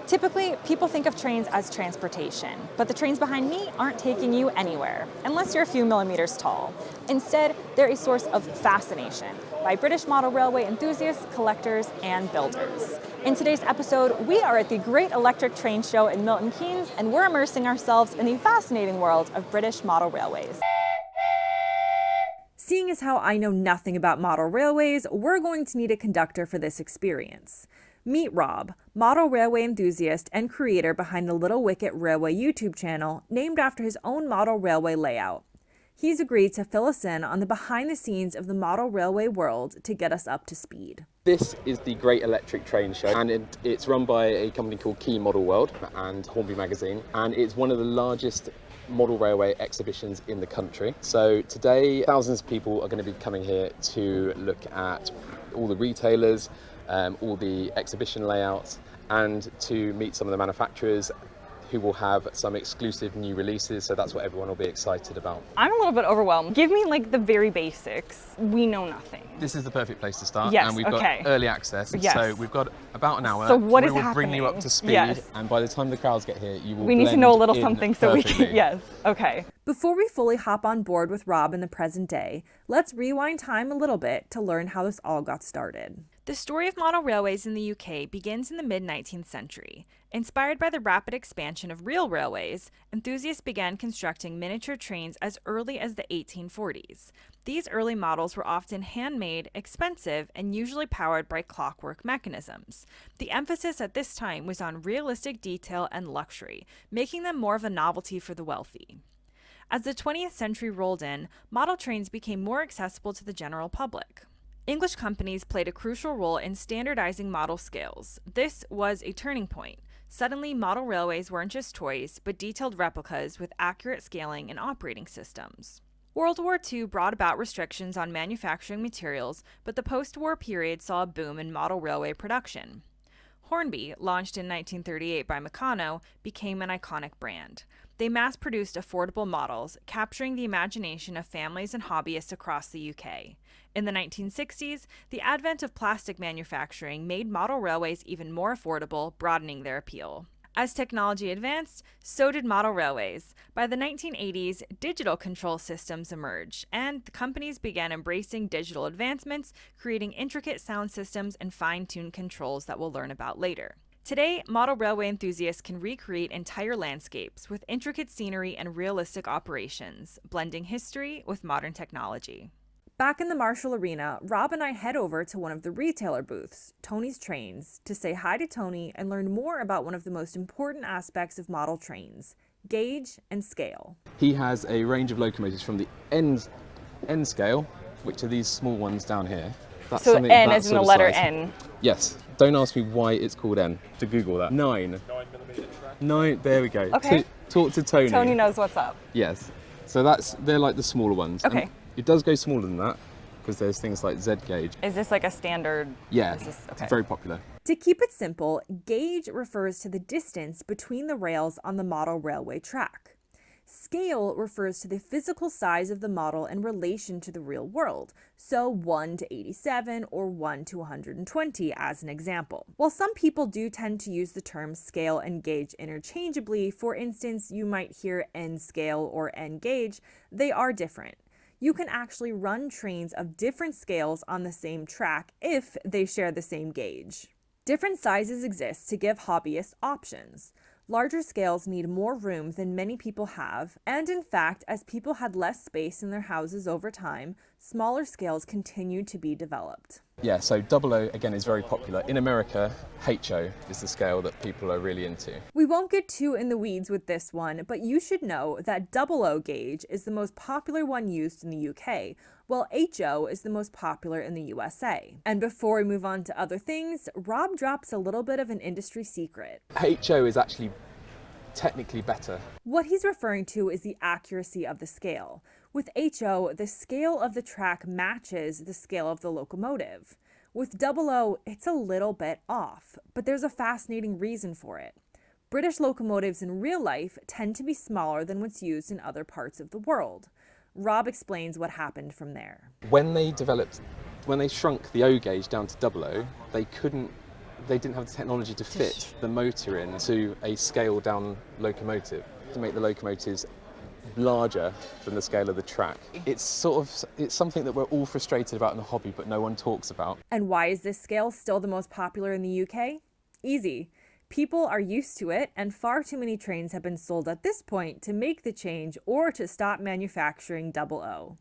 Typically, people think of trains as transportation, but the trains behind me aren't taking you anywhere, unless you're a few millimeters tall. Instead, they're a source of fascination by British model railway enthusiasts, collectors, and builders. In today's episode, we are at the Great Electric Train Show in Milton Keynes, and we're immersing ourselves in the fascinating world of British model railways. Seeing as how I know nothing about model railways, we're going to need a conductor for this experience. Meet Rob, model railway enthusiast and creator behind the Little Wicket Railway YouTube channel, named after his own model railway layout. He's agreed to fill us in on the behind the scenes of the model railway world to get us up to speed. This is the Great Electric Train Show, and it's run by a company called Key Model World and Hornby Magazine, and it's one of the largest model railway exhibitions in the country. So today, thousands of people are going to be coming here to look at all the retailers, all the exhibition layouts, and to meet some of the manufacturers who will have some exclusive new releases, so that's what everyone will be excited about. I'm a little bit overwhelmed. Give me like the very basics. We know nothing. This is the perfect place to start, yes, and we've got early access, so we've got about an hour. So what is we will happening? bring you up to speed, and by the time the crowds get here, you will We need to know a little something so perfectly. we can, yes, okay. Before we fully hop on board with Rob in the present day, let's rewind time a little bit to learn how this all got started. The story of model railways in the UK begins in the mid-19th century. Inspired by the rapid expansion of real railways, enthusiasts began constructing miniature trains as early as the 1840s. These early models were often handmade, expensive, and usually powered by clockwork mechanisms. The emphasis at this time was on realistic detail and luxury, making them more of a novelty for the wealthy. As the 20th century rolled in, model trains became more accessible to the general public. English companies played a crucial role in standardizing model scales. This was a turning point. Suddenly, model railways weren't just toys, but detailed replicas with accurate scaling and operating systems. World War II brought about restrictions on manufacturing materials, but the post-war period saw a boom in model railway production. Hornby, launched in 1938 by Meccano, became an iconic brand. They mass-produced affordable models, capturing the imagination of families and hobbyists across the UK. In the 1960s, the advent of plastic manufacturing made model railways even more affordable, broadening their appeal. As technology advanced, so did model railways. By the 1980s, digital control systems emerged, and the companies began embracing digital advancements, creating intricate sound systems and fine-tuned controls that we'll learn about later. Today, model railway enthusiasts can recreate entire landscapes with intricate scenery and realistic operations, blending history with modern technology. Back in the Marshall Arena, Rob and I head over to one of the retailer booths, Tony's Trains, to say hi to Tony and learn more about one of the most important aspects of model trains, gauge and scale. He has a range of locomotives from the N scale, which are these small ones down here. That's so N as in the letter size. N? Yes. Don't ask me why it's called N. To Google that. 9 millimeter track. 9, there we go. Okay. Talk to Tony. Tony knows what's up. Yes. So they're like the smaller ones. Okay. And it does go smaller than that, because there's things like Z gauge. Is this like a standard? Yeah, okay. It's very popular. To keep it simple, gauge refers to the distance between the rails on the model railway track. Scale refers to the physical size of the model in relation to the real world, so 1 to 87 or 1 to 120 as an example. While some people do tend to use the terms scale and gauge interchangeably, for instance, you might hear N scale or N gauge, they are different. You can actually run trains of different scales on the same track if they share the same gauge. Different sizes exist to give hobbyists options. Larger scales need more room than many people have, and in fact, as people had less space in their houses over time, smaller scales continued to be developed. Yeah, so 00 again is very popular. In America, HO is the scale that people are really into. We won't get too in the weeds with this one, but you should know that 00 gauge is the most popular one used in the UK, while HO is the most popular in the USA. And before we move on to other things, Rob drops a little bit of an industry secret. HO is actually technically better. What he's referring to is the accuracy of the scale. With HO, the scale of the track matches the scale of the locomotive. With 00, it's a little bit off, but there's a fascinating reason for it. British locomotives in real life tend to be smaller than what's used in other parts of the world. Rob explains what happened from there. When they shrunk the O gauge down to 00, they didn't have the technology to fit the motor into a scaled down locomotive, to make the locomotives larger than the scale of the track. It's something that we're all frustrated about in the hobby, but no one talks about. And why is this scale still the most popular in the UK? Easy. People are used to it, and far too many trains have been sold at this point to make the change or to stop manufacturing 00.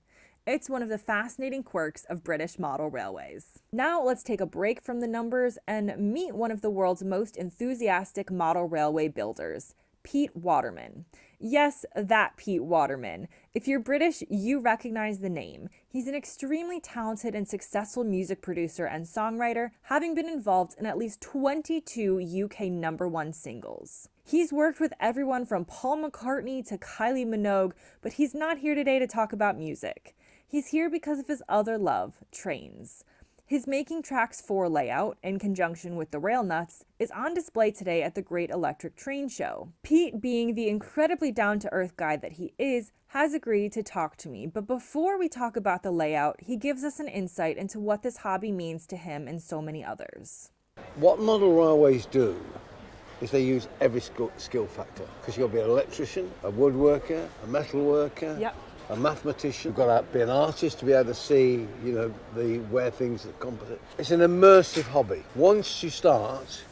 It's one of the fascinating quirks of British model railways. Now let's take a break from the numbers and meet one of the world's most enthusiastic model railway builders, Pete Waterman. Yes, that Pete Waterman. If you're British, you recognize the name. He's an extremely talented and successful music producer and songwriter, having been involved in at least 22 UK #1 singles. He's worked with everyone from Paul McCartney to Kylie Minogue, but he's not here today to talk about music. He's here because of his other love, trains. His Making Tracks 4 layout, in conjunction with the rail nuts, is on display today at the Great Electric Train Show. Pete, being the incredibly down-to-earth guy that he is, has agreed to talk to me, but before we talk about the layout, he gives us an insight into what this hobby means to him and so many others. What model railways do is they use every skill factor, because you've got to be an electrician, a woodworker, a metal worker, a mathematician. You've got to be an artist to be able to see, where things are composite. It's an immersive hobby. Once you start,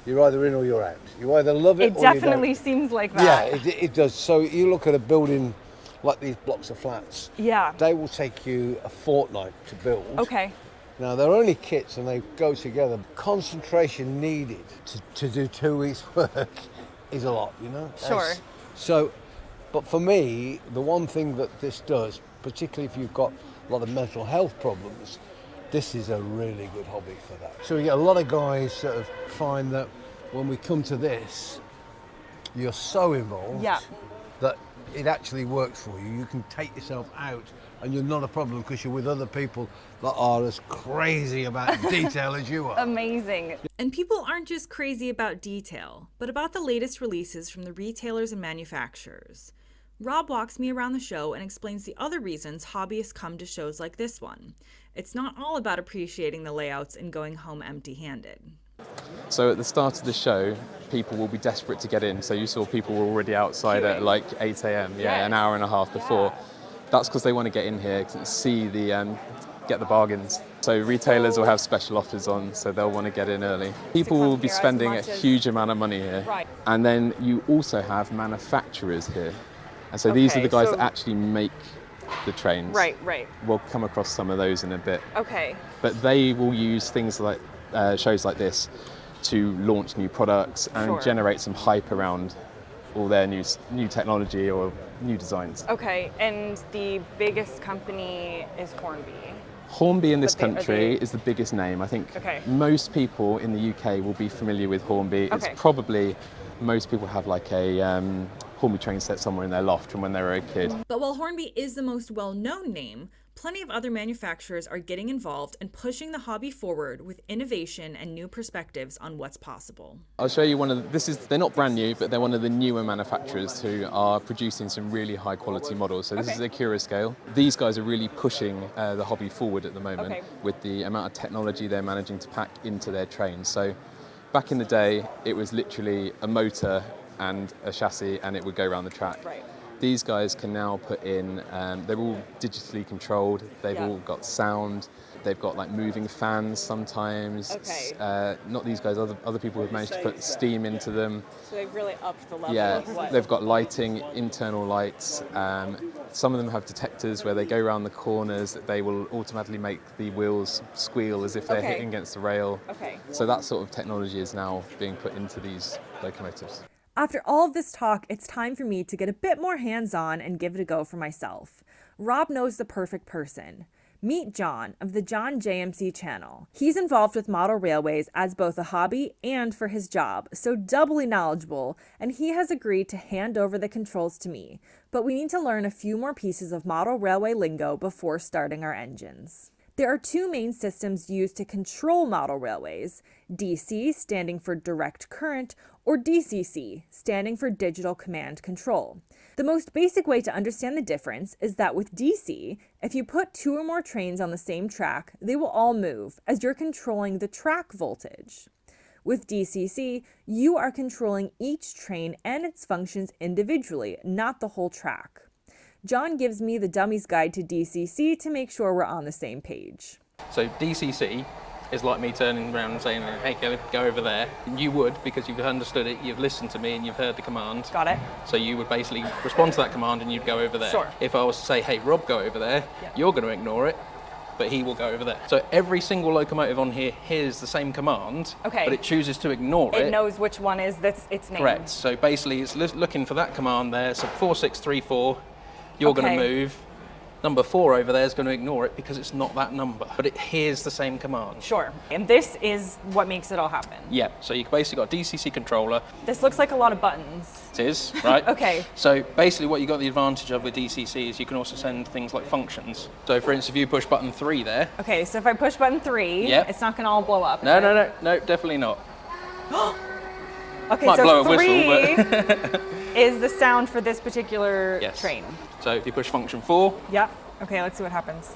you're either in or you're out. You either love it or you don't. It definitely seems like that. Yeah, it does. So you look at a building like these blocks of flats. Yeah. They will take you a fortnight to build. Okay. Now, they're only kits and they go together. Concentration needed to do 2 weeks' work is a lot, Sure. But for me, the one thing that this does, particularly if you've got a lot of mental health problems, this is a really good hobby for that. So you get a lot of guys sort of find that when we come to this, you're so involved that it actually works for you. You can take yourself out and you're not a problem because you're with other people that are as crazy about detail as you are. Amazing. And people aren't just crazy about detail, but about the latest releases from the retailers and manufacturers. Rob walks me around the show and explains the other reasons hobbyists come to shows like this one. It's not all about appreciating the layouts and going home empty-handed. So at the start of the show, people will be desperate to get in. So you saw people were already outside at like 8 a.m, an hour and a half before. That's because they want to get in here, see get the bargains. So retailers will have special offers on, so they'll want to get in early. People will be spending a huge amount of money here. Right. And then you also have manufacturers here. And so these are the guys that actually make the trains. Right. We'll come across some of those in a bit. Okay. But they will use things like shows like this to launch new products and generate some hype around all their new technology or new designs. Okay, and the biggest company is Hornby. Hornby in this country is the biggest name. I think most people in the UK will be familiar with Hornby. It's probably, most people have like a Hornby train set somewhere in their loft from when they were a kid. But while Hornby is the most well-known name, plenty of other manufacturers are getting involved and pushing the hobby forward with innovation and new perspectives on what's possible. I'll show you they're not brand new, but they're one of the newer manufacturers who are producing some really high quality models. So this is a Cura scale. These guys are really pushing the hobby forward at the moment with the amount of technology they're managing to pack into their trains. So back in the day, it was literally a motor and a chassis and it would go around the track. Right. These guys can now put in, they're all digitally controlled, they've all got sound, they've got like moving fans sometimes. Not these guys, other people have managed to put steam into them. So they've really upped the level of what? They've got lighting, internal lights. Some of them have detectors where they go around the corners, they will automatically make the wheels squeal as if they're hitting against the rail. So that sort of technology is now being put into these locomotives. After all of this talk, it's time for me to get a bit more hands-on and give it a go for myself. Rob knows the perfect person. Meet John of the John JMC channel. He's involved with model railways as both a hobby and for his job, so doubly knowledgeable, and he has agreed to hand over the controls to me. But we need to learn a few more pieces of model railway lingo before starting our engines. There are two main systems used to control model railways, DC standing for direct current, or DCC standing for digital command control. The most basic way to understand the difference is that with DC, if you put two or more trains on the same track, they will all move as you're controlling the track voltage. With DCC, you are controlling each train and its functions individually, not the whole track. John gives me the Dummy's Guide to DCC to make sure we're on the same page. So DCC is like me turning around and saying, hey, go over there. And you would, because you've understood it, you've listened to me and you've heard the command. Got it. So you would basically respond to that command and you'd go over there. Sure. If I was to say, hey, Rob, go over there, you're going to ignore it, but he will go over there. So every single locomotive on here hears the same command, but it chooses to ignore it. It knows which one is its name. Correct. So basically it's looking for that command there. So 4634, you're going to move. Number 4 over there is going to ignore it because it's not that number, but it hears the same command. Sure. And this is what makes it all happen. Yeah, so you've basically got a DCC controller. This looks like a lot of buttons. It is, right? Okay. So basically what you got the advantage of with DCC is you can also send things like functions. So for instance, if you push button 3 there. Okay, so if I push button 3, it's not going to all blow up. No, definitely not. Okay, might so blow a 3 whistle, but is the sound for this particular train. So if you push function 4. Yep. Okay, let's see what happens.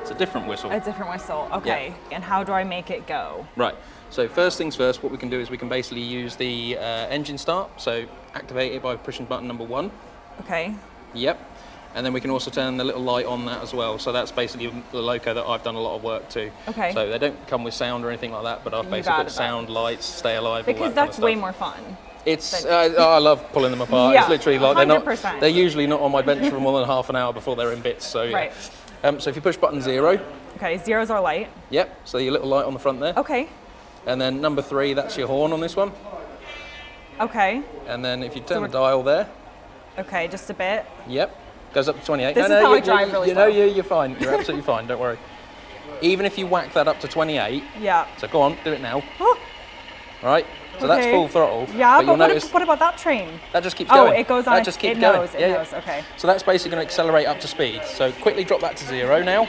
It's a different whistle. A different whistle, okay. Yeah. And how do I make it go? Right, so first things first, what we can do is we can basically use the engine start, so activate it by pushing button number 1. Okay. Yep. And then we can also turn the little light on that as well. So that's basically the loco that I've done a lot of work to. Okay. So they don't come with sound or anything like that, but I've basically got sound, lights, stay alive, because all that that's kind of way stuff. more fun. It's I love pulling them apart. Yeah, it's literally like 100%. they're usually not on my bench for more than half an hour before they're in bits. So yeah. Right. So if you push button 0. Okay, 0's our light. Yep. So your little light on the front there. Okay. And then number 3, that's your horn on this one. Okay. And then if you turn the dial there. Okay, just a bit. Yep. Goes up to 28. This is how I drive really slow. You're fine. You're absolutely fine. Don't worry. Even if you whack that up to 28. Yeah. So go on, do it now. Right. So that's full throttle. Yeah, but what about that train? That just keeps going. Oh, it goes on. That just keeps going. It knows. Okay. So that's basically going to accelerate up to speed. So quickly drop that to 0 now.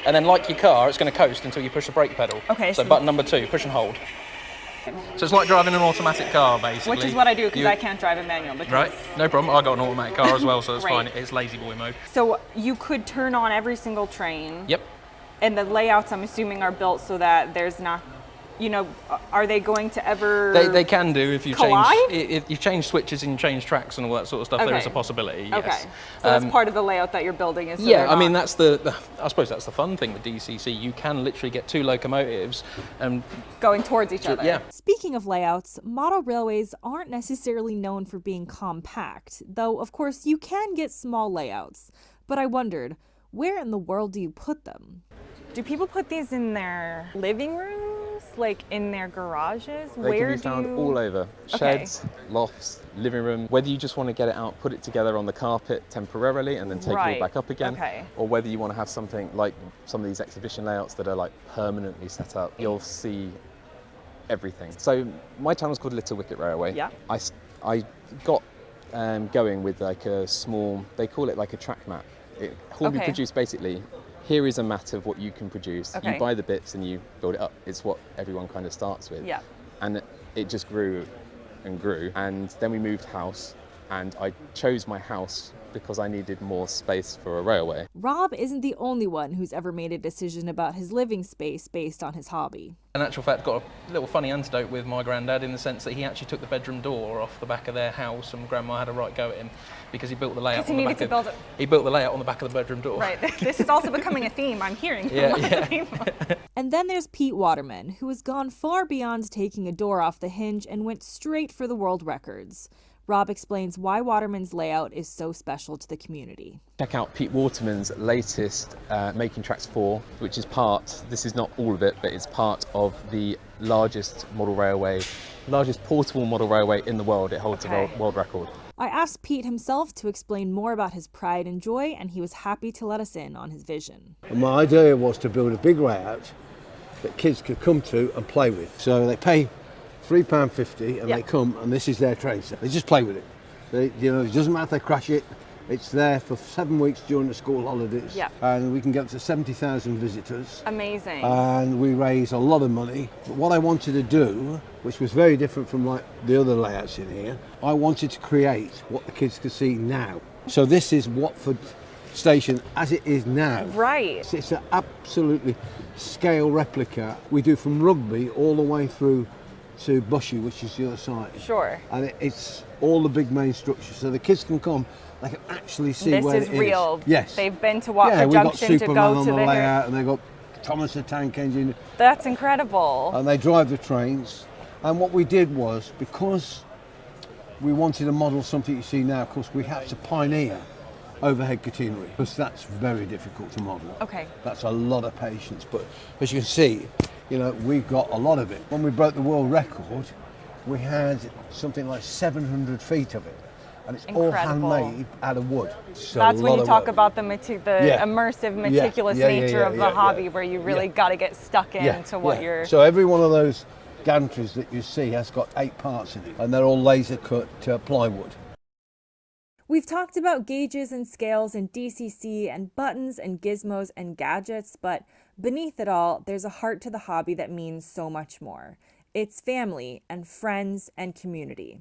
And then like your car, it's going to coast until you push the brake pedal. Okay. So button number 2, push and hold. So it's like driving an automatic car, basically. Which is what I do because I can't drive a manual. Right, no problem. I got an automatic car as well, so it's fine. It's lazy boy mode. So you could turn on every single train. Yep. And the layouts, I'm assuming, are built so that there's not, are they going to ever They can do if you collide? If you change switches and you change tracks and all that sort of stuff. There is a possibility. Yes. Okay. So that's part of the layout that you're building. Is I mean that's I suppose that's the fun thing with DCC. You can literally get 2 locomotives and going towards each other. Yeah. Speaking of layouts, model railways aren't necessarily known for being compact, though of course you can get small layouts. But I wondered, where in the world do you put them? Do people put these in their living rooms, like in their garages? They can be found all over. Sheds, lofts, living room. Whether you just want to get it out, put it together on the carpet temporarily and then take it all back up again. Or whether you want to have something like some of these exhibition layouts that are like permanently set up, you'll see everything. So my channel's called Little Wicket Railway. Yeah. I got going with like a small, they call it like a track map. Hornby produced basically, here is a mat of what you can produce. You buy the bits and you build it up. It's what everyone kind of starts with. Yeah. And it just grew and grew. And then we moved house and I chose my house because I needed more space for a railway. Rob isn't the only one who's ever made a decision about his living space based on his hobby. In actual fact, got a little funny anecdote with my granddad in the sense that he actually took the bedroom door off the back of their house and Grandma had a right go at him because he built the layout on the back of he built the layout on the back of the bedroom door. Right. This is also becoming a theme I'm hearing from lots of people. And then there's Pete Waterman, who has gone far beyond taking a door off the hinge and went straight for the world records. Rob explains why Waterman's layout is so special to the community. Check out Pete Waterman's latest Making Tracks 4, which is this is not all of it, but it's part of the largest portable model railway in the world. It holds a world record. I asked Pete himself to explain more about his pride and joy, and he was happy to let us in on his vision. My idea was to build a big layout that kids could come to and play with. So they pay £3.50 and they come and this is their train set. They just play with it. It doesn't matter if they crash it. It's there for 7 weeks during the school holidays. Yeah. And we can get up to 70,000 visitors. Amazing. And we raise a lot of money. But what I wanted to do, which was very different from like the other layouts in here, I wanted to create what the kids could see now. So this is Watford Station as it is now. Right. It's an absolutely scale replica. We do from Rugby all the way through to Bushy, which is the other side. Sure. And it's all the big main structures, so the kids can come. They can actually see where it is. This is real. Yes. They've been to Watford Junction to Superman go on to the the layout, and they've got Thomas the Tank Engine. That's incredible. And they drive the trains. And what we did was, because we wanted to model something you see now, of course, we had to pioneer overhead catenary, because that's very difficult to model. Okay. That's a lot of patience, but as you can see, you know, we've got a lot of it. When we broke the world record, we had something like 700 feet of it, and it's all handmade out of wood. So that's when you talk about the immersive, meticulous nature of the hobby, where you really got to get stuck into what you're... So every one of those gantries that you see has got 8 parts in it, and they're all laser cut plywood. We've talked about gauges and scales and DCC and buttons and gizmos and gadgets, but beneath it all, there's a heart to the hobby that means so much more. It's family and friends and community.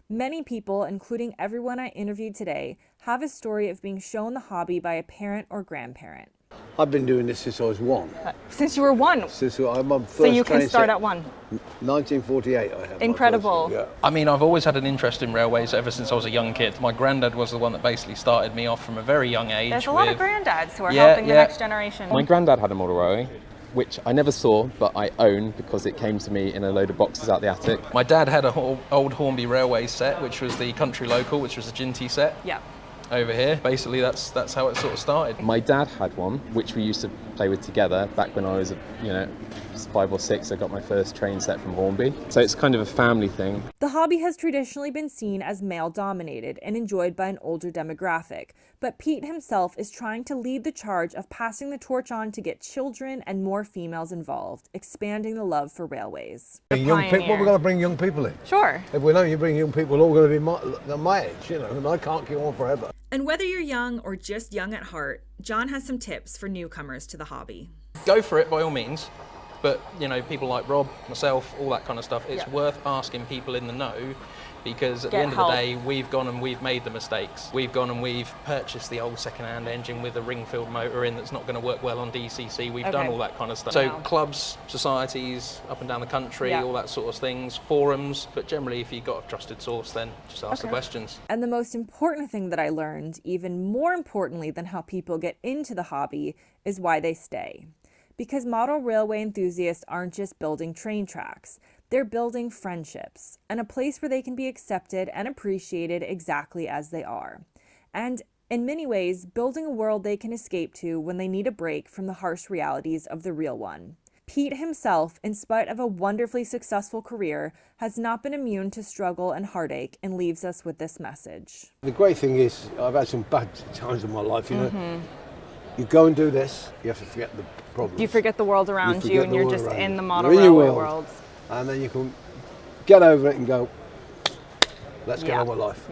Many people, including everyone I interviewed today, have a story of being shown the hobby by a parent or grandparent. I've been doing this since I was 1. Since you were 1? Since I'm first so you can start at 1? 1948 I had. Incredible. Yeah. I mean, I've always had an interest in railways ever since I was a young kid. My granddad was the one that basically started me off from a very young age. There's a lot of granddads who are helping the next generation. My granddad had a model railway, which I never saw, but I own because it came to me in a load of boxes out the attic. My dad had an old Hornby Railway set, which was the country local, which was a Ginty set. Yeah. Over here, basically that's how it sort of started. My dad had one, which we used to play with together back when I was, 5 or 6. I got my first train set from Hornby. So it's kind of a family thing. The hobby has traditionally been seen as male-dominated and enjoyed by an older demographic, but Pete himself is trying to lead the charge of passing the torch on to get children and more females involved, expanding the love for railways. Young people, we're going to bring young people in. Sure. If we know you bring young people, all going to be my age, and I can't keep on forever. And whether you're young or just young at heart, John has some tips for newcomers to the hobby. Go for it by all means, but people like Rob, myself, all that kind of stuff, it's worth asking people in the know, because at the end of the day, we've gone and we've made the mistakes. We've gone and we've purchased the old second-hand engine with a ring-filled motor in that's not going to work well on DCC. We've done all that kind of stuff. So clubs, societies, up and down the country, all that sort of things, forums, but generally if you've got a trusted source, then just ask the questions. And the most important thing that I learned, even more importantly than how people get into the hobby, is why they stay. Because model railway enthusiasts aren't just building train tracks. They're building friendships and a place where they can be accepted and appreciated exactly as they are. And in many ways, building a world they can escape to when they need a break from the harsh realities of the real one. Pete himself, in spite of a wonderfully successful career, has not been immune to struggle and heartache and leaves us with this message. The great thing is, I've had some bad times in my life, You go and do this, you have to forget the problems. You forget the world around you and you're just in the model railway railway world. And then you can get over it and go, let's get on with life.